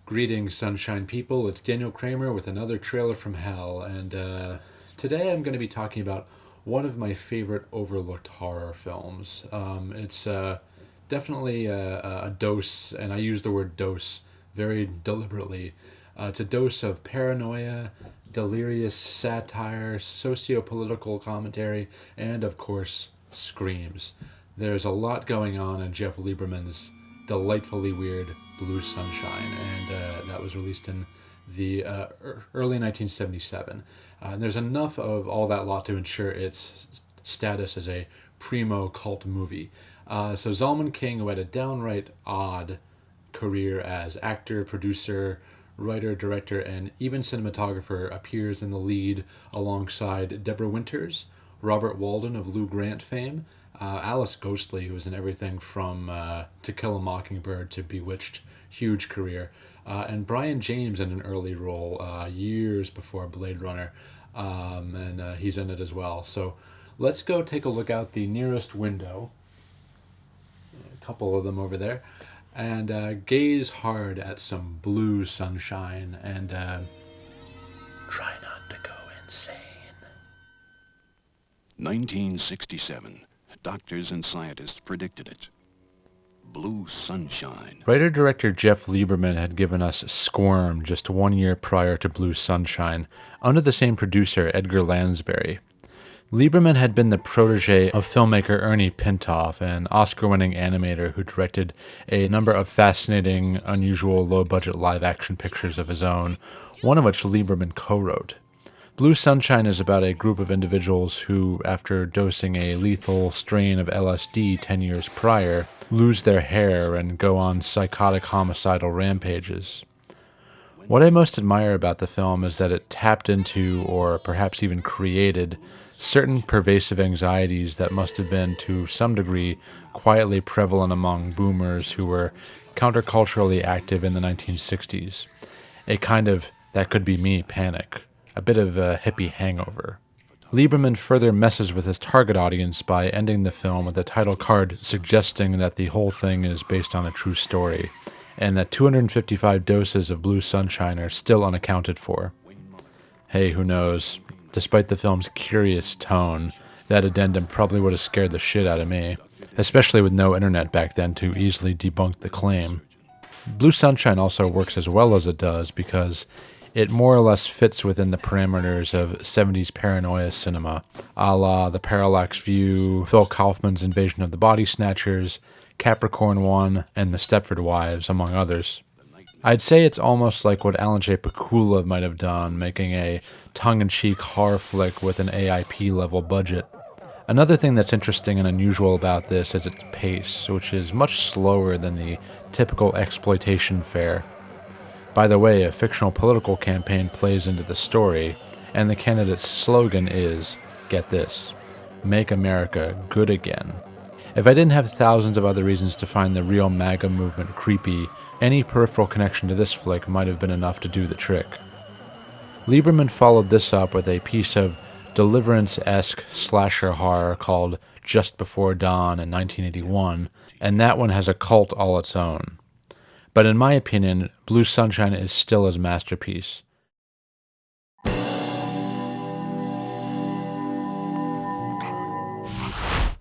Greetings, Sunshine people. It's Daniel Kramer with another trailer from hell, and today I'm going to be talking about one of my favorite overlooked horror films. It's definitely a dose, and I use the word dose very deliberately. It's a dose of paranoia, delirious satire, socio-political commentary, and of course, screams. There's a lot going on in Jeff Lieberman's delightfully weird Blue Sunshine, and that was released in the early 1977. And there's enough of all that lot to ensure its status as a primo cult movie. So Zalman King, who had a downright odd career as actor, producer, writer, director, and even cinematographer, appears in the lead alongside Deborah Winters, Robert Walden of Lou Grant fame, Alice Ghostly, who was in everything from To Kill a Mockingbird to Bewitched, huge career, and Brian James in an early role years before Blade Runner, and he's in it as well. So let's go take a look out the nearest window, a couple of them over there, and gaze hard at some blue sunshine and try not to go insane. 1967. Doctors and scientists predicted it. Blue Sunshine. Writer-director Jeff Lieberman had given us Squirm just 1 year prior to Blue Sunshine, under the same producer, Edgar Lansbury. Lieberman had been the protege of filmmaker Ernie Pintoff, an Oscar-winning animator who directed a number of fascinating, unusual, low-budget live-action pictures of his own, one of which Lieberman co-wrote. Blue Sunshine is about a group of individuals who, after dosing a lethal strain of LSD 10 years prior, lose their hair and go on psychotic homicidal rampages. What I most admire about the film is that it tapped into, or perhaps even created, certain pervasive anxieties that must have been, to some degree, quietly prevalent among boomers who were counterculturally active in the 1960s. A kind of that could be me panic. A bit of a hippie hangover. Lieberman further messes with his target audience by ending the film with a title card suggesting that the whole thing is based on a true story, and that 255 doses of Blue Sunshine are still unaccounted for. Hey, who knows? Despite the film's curious tone, that addendum probably would have scared the shit out of me, especially with no internet back then to easily debunk the claim. Blue Sunshine also works as well as it does because it more or less fits within the parameters of 70s paranoia cinema, a la The Parallax View, Phil Kaufman's Invasion of the Body Snatchers, Capricorn One, and The Stepford Wives, among others. I'd say it's almost like what Alan J. Pakula might have done, making a tongue-in-cheek horror flick with an AIP-level budget. Another thing that's interesting and unusual about this is its pace, which is much slower than the typical exploitation fare. By the way, a fictional political campaign plays into the story, and the candidate's slogan is, get this, Make America Good Again. If I didn't have thousands of other reasons to find the real MAGA movement creepy, any peripheral connection to this flick might have been enough to do the trick. Lieberman followed this up with a piece of Deliverance-esque slasher horror called Just Before Dawn in 1981, and that one has a cult all its own. But in my opinion, Blue Sunshine is still his masterpiece.